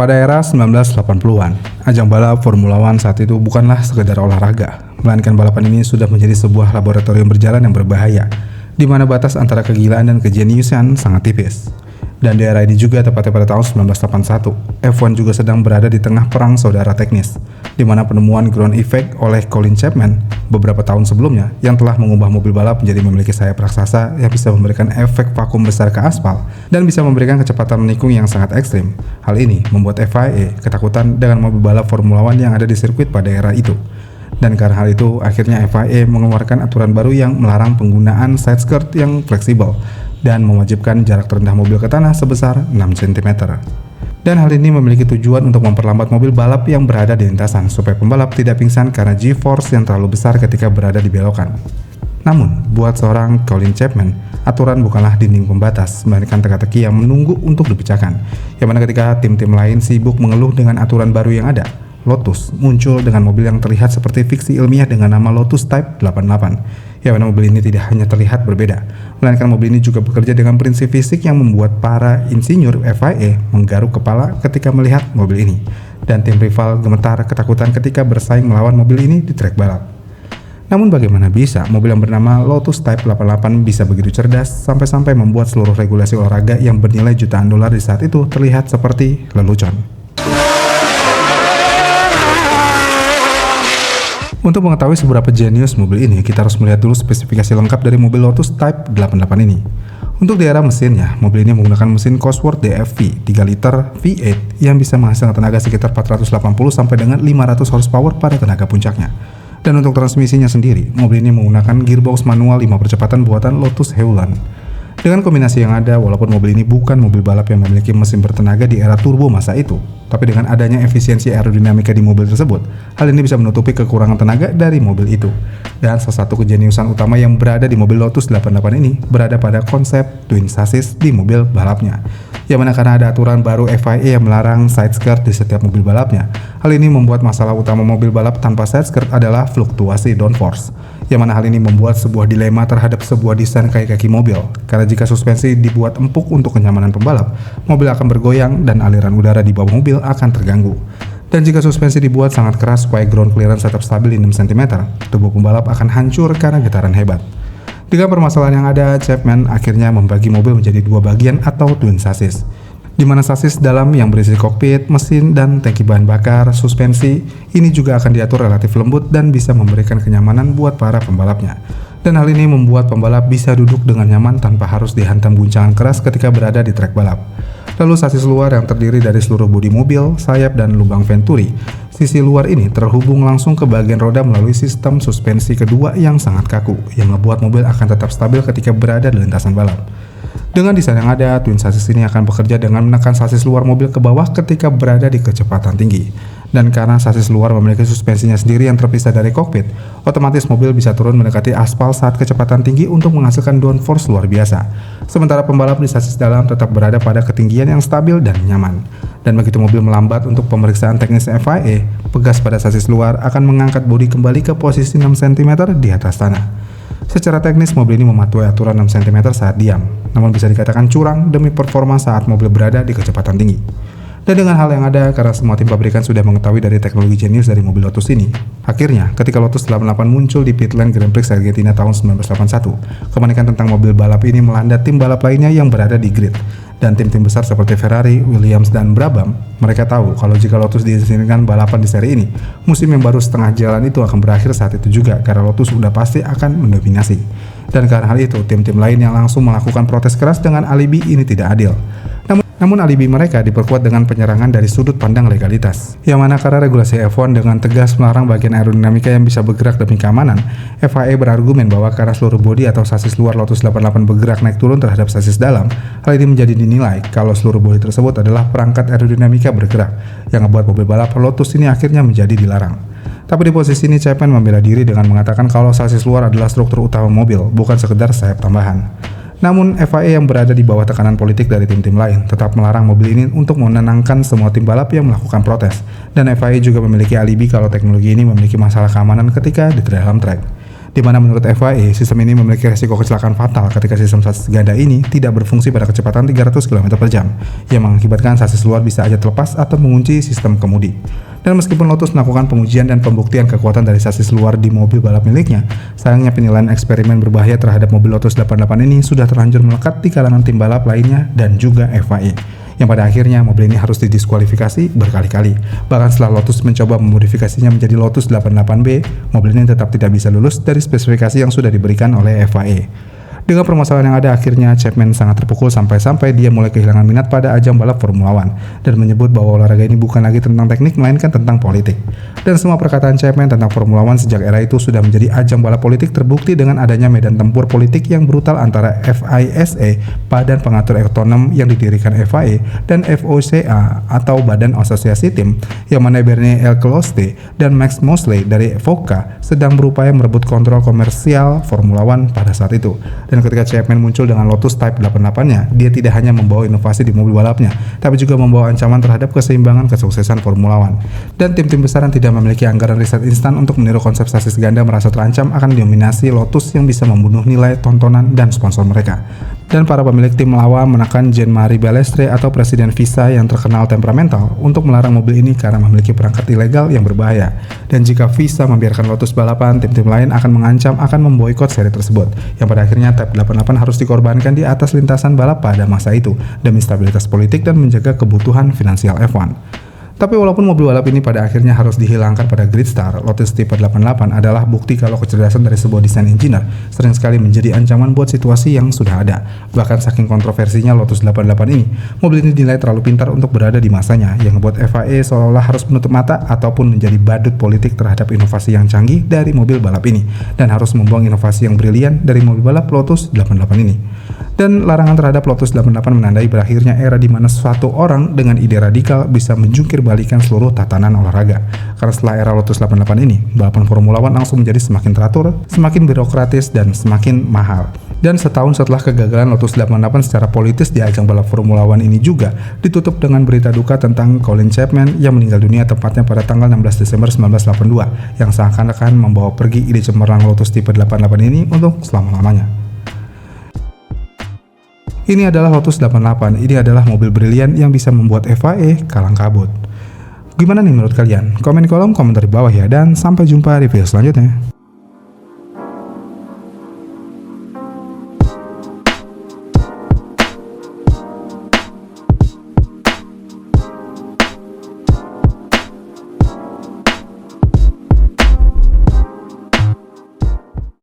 Pada era 1980-an, ajang balap Formula One saat itu bukanlah sekedar olahraga, melainkan balapan ini sudah menjadi sebuah laboratorium berjalan yang berbahaya, di mana batas antara kegilaan dan kejeniusan sangat tipis. Dan di era ini juga, tepatnya pada tahun 1981, F1 juga sedang berada di tengah perang saudara teknis, di mana penemuan ground effect oleh Colin Chapman beberapa tahun sebelumnya yang telah mengubah mobil balap menjadi memiliki sayap raksasa yang bisa memberikan efek vakum besar ke aspal dan bisa memberikan kecepatan menikung yang sangat ekstrim. Hal ini membuat FIA ketakutan dengan mobil balap Formula One yang ada di sirkuit pada era itu. Dan karena hal itu, akhirnya FIA mengeluarkan aturan baru yang melarang penggunaan side skirt yang fleksibel dan mewajibkan jarak terendah mobil ke tanah sebesar 6 cm. Dan hal ini memiliki tujuan untuk memperlambat mobil balap yang berada di lintasan supaya pembalap tidak pingsan karena G-force yang terlalu besar ketika berada di belokan. Namun, buat seorang Colin Chapman, aturan bukanlah dinding pembatas, melainkan teka-teki yang menunggu untuk dipecahkan. Yang mana ketika tim-tim lain sibuk mengeluh dengan aturan baru yang ada, Lotus muncul dengan mobil yang terlihat seperti fiksi ilmiah dengan nama Lotus Type 88. Yang mana mobil ini tidak hanya terlihat berbeda, melainkan mobil ini juga bekerja dengan prinsip fisik yang membuat para insinyur FIA menggaruk kepala ketika melihat mobil ini. Dan tim rival gemetar ketakutan ketika bersaing melawan mobil ini di trek balap. Namun bagaimana bisa mobil yang bernama Lotus Type 88 bisa begitu cerdas sampai-sampai membuat seluruh regulasi olahraga yang bernilai jutaan dolar di saat itu terlihat seperti lelucon? Untuk mengetahui seberapa jenius mobil ini, kita harus melihat dulu spesifikasi lengkap dari mobil Lotus Type 88 ini. Untuk di era mesinnya, mobil ini menggunakan mesin Cosworth DFV 3 liter V8 yang bisa menghasilkan tenaga sekitar 480 sampai dengan 500 horsepower pada tenaga puncaknya. Dan untuk transmisinya sendiri, mobil ini menggunakan gearbox manual 5 percepatan buatan Lotus Hewland. Dengan kombinasi yang ada, walaupun mobil ini bukan mobil balap yang memiliki mesin bertenaga di era turbo masa itu, tapi dengan adanya efisiensi aerodinamika di mobil tersebut, hal ini bisa menutupi kekurangan tenaga dari mobil itu. Dan salah satu kejeniusan utama yang berada di mobil Lotus 88 ini berada pada konsep twin chassis di mobil balapnya. Yang mana karena ada aturan baru FIA yang melarang side skirt di setiap mobil balapnya, hal ini membuat masalah utama mobil balap tanpa side skirt adalah fluktuasi downforce. Yang mana hal ini membuat sebuah dilema terhadap sebuah desain kaki mobil, karena jika suspensi dibuat empuk untuk kenyamanan pembalap, mobil akan bergoyang dan aliran udara di bawah mobil akan terganggu. Dan jika suspensi dibuat sangat keras supaya ground clearance tetap stabil di 6 cm, tubuh pembalap akan hancur karena getaran hebat. Dengan permasalahan yang ada, Chapman akhirnya membagi mobil menjadi dua bagian atau twin chassis, di mana chassis dalam yang berisi kokpit, mesin, dan tangki bahan bakar, suspensi, ini juga akan diatur relatif lembut dan bisa memberikan kenyamanan buat para pembalapnya. Dan hal ini membuat pembalap bisa duduk dengan nyaman tanpa harus dihantam guncangan keras ketika berada di trek balap. Lalu chassis luar yang terdiri dari seluruh bodi mobil, sayap, dan lubang venturi. Sisi luar ini terhubung langsung ke bagian roda melalui sistem suspensi kedua yang sangat kaku, yang membuat mobil akan tetap stabil ketika berada di lintasan balap. Dengan desain yang ada, twin chassis ini akan bekerja dengan menekan chassis luar mobil ke bawah ketika berada di kecepatan tinggi. Dan karena chassis luar memiliki suspensinya sendiri yang terpisah dari kokpit, otomatis mobil bisa turun mendekati aspal saat kecepatan tinggi untuk menghasilkan downforce luar biasa. Sementara pembalap di chassis dalam tetap berada pada ketinggian yang stabil dan nyaman. Dan begitu mobil melambat untuk pemeriksaan teknis FIA, pegas pada chassis luar akan mengangkat bodi kembali ke posisi 6 cm di atas tanah. Secara teknis, mobil ini mematuhi aturan 6 cm saat diam, namun bisa dikatakan curang demi performa saat mobil berada di kecepatan tinggi. Dan dengan hal yang ada, karena semua tim pabrikan sudah mengetahui dari teknologi jenius dari mobil Lotus ini, akhirnya ketika Lotus 88 muncul di pit lane Grand Prix Argentina tahun 1981, kepanikan tentang mobil balap ini melanda tim balap lainnya yang berada di grid. Dan tim-tim besar seperti Ferrari, Williams, dan Brabham, mereka tahu kalau jika Lotus diizinkan balapan di seri ini, musim yang baru setengah jalan itu akan berakhir saat itu juga, karena Lotus sudah pasti akan mendominasi. Dan karena hal itu, tim-tim lain yang langsung melakukan protes keras dengan alibi ini tidak adil. Namun alibi mereka diperkuat dengan penyerangan dari sudut pandang legalitas. Yang mana karena regulasi F1 dengan tegas melarang bagian aerodinamika yang bisa bergerak demi keamanan, FIA berargumen bahwa karena seluruh bodi atau chassis luar Lotus 88 bergerak naik turun terhadap chassis dalam, hal ini menjadi dinilai kalau seluruh bodi tersebut adalah perangkat aerodinamika bergerak, yang membuat mobil balap Lotus ini akhirnya menjadi dilarang. Tapi di posisi ini Chapman membela diri dengan mengatakan kalau chassis luar adalah struktur utama mobil, bukan sekedar sayap tambahan. Namun, FIA yang berada di bawah tekanan politik dari tim-tim lain tetap melarang mobil ini untuk menenangkan semua tim balap yang melakukan protes. Dan FIA juga memiliki alibi kalau teknologi ini memiliki masalah keamanan ketika di dalam trek. di mana menurut FIA, sistem ini memiliki risiko kecelakaan fatal ketika sistem sasis ganda ini tidak berfungsi pada kecepatan 300 km per jam, yang mengakibatkan sasis luar bisa aja terlepas atau mengunci sistem kemudi. Dan meskipun Lotus melakukan pengujian dan pembuktian kekuatan dari sasis luar di mobil balap miliknya, sayangnya penilaian eksperimen berbahaya terhadap mobil Lotus 88 ini sudah terlanjur melekat di kalangan tim balap lainnya dan juga FIA. Yang pada akhirnya mobil ini harus didiskualifikasi berkali-kali. Bahkan setelah Lotus mencoba memodifikasinya menjadi Lotus 88B, mobil ini tetap tidak bisa lulus dari spesifikasi yang sudah diberikan oleh FIA. Dengan permasalahan yang ada, akhirnya Chapman sangat terpukul sampai-sampai dia mulai kehilangan minat pada ajang balap Formula One dan menyebut bahwa olahraga ini bukan lagi tentang teknik melainkan tentang politik. Dan semua perkataan Chapman tentang Formula One sejak era itu sudah menjadi ajang balap politik terbukti dengan adanya medan tempur politik yang brutal antara FISA, Badan Pengatur Otonom yang didirikan FIA, dan FOCA atau Badan Asosiasi Tim, yang mana Bernie Ecclestone dan Max Mosley dari FOCA sedang berupaya merebut kontrol komersial Formula One pada saat itu. Dan ketika Chapman muncul dengan Lotus Type 88-nya, dia tidak hanya membawa inovasi di mobil balapnya, tapi juga membawa ancaman terhadap keseimbangan kesuksesan Formula One. Dan tim-tim besar yang tidak memiliki anggaran riset instan untuk meniru konsep sasis ganda merasa terancam akan dominasi Lotus yang bisa membunuh nilai tontonan dan sponsor mereka. Dan para pemilik tim lawa menekan Jean-Marie Balestre atau Presiden FISA yang terkenal temperamental untuk melarang mobil ini karena memiliki perangkat ilegal yang berbahaya. Dan jika FISA membiarkan Lotus balapan, tim-tim lain akan mengancam akan memboikot seri tersebut, yang pada akhirnya Type 88 harus dikorbankan di atas lintasan balap pada masa itu demi stabilitas politik dan menjaga kebutuhan finansial F1. Tapi walaupun mobil balap ini pada akhirnya harus dihilangkan pada grid star, Lotus Type 88 adalah bukti kalau kecerdasan dari sebuah desain engineer sering sekali menjadi ancaman buat situasi yang sudah ada. Bahkan saking kontroversinya Lotus 88 ini, mobil ini dinilai terlalu pintar untuk berada di masanya, yang membuat FIA seolah-olah harus menutup mata ataupun menjadi badut politik terhadap inovasi yang canggih dari mobil balap ini, dan harus membuang inovasi yang brilian dari mobil balap Lotus 88 ini. Dan larangan terhadap Lotus 88 menandai berakhirnya era di mana suatu orang dengan ide radikal bisa menjungkir balikan seluruh tatanan olahraga. Karena setelah era Lotus 88 ini, balapan Formula One langsung menjadi semakin teratur, semakin birokratis, dan semakin mahal. Dan setahun setelah kegagalan Lotus 88 secara politis di ajang balap Formula One ini juga ditutup dengan berita duka tentang Colin Chapman yang meninggal dunia tepatnya pada tanggal 16 Desember 1982, yang seakan-akan membawa pergi ide cemerlang Lotus Type 88 ini untuk selama-lamanya. Ini adalah Lotus 88, ini adalah mobil brilian yang bisa membuat FIA kalang kabut. Gimana nih menurut kalian? Komen di kolom komentar di bawah ya, dan sampai jumpa di video selanjutnya.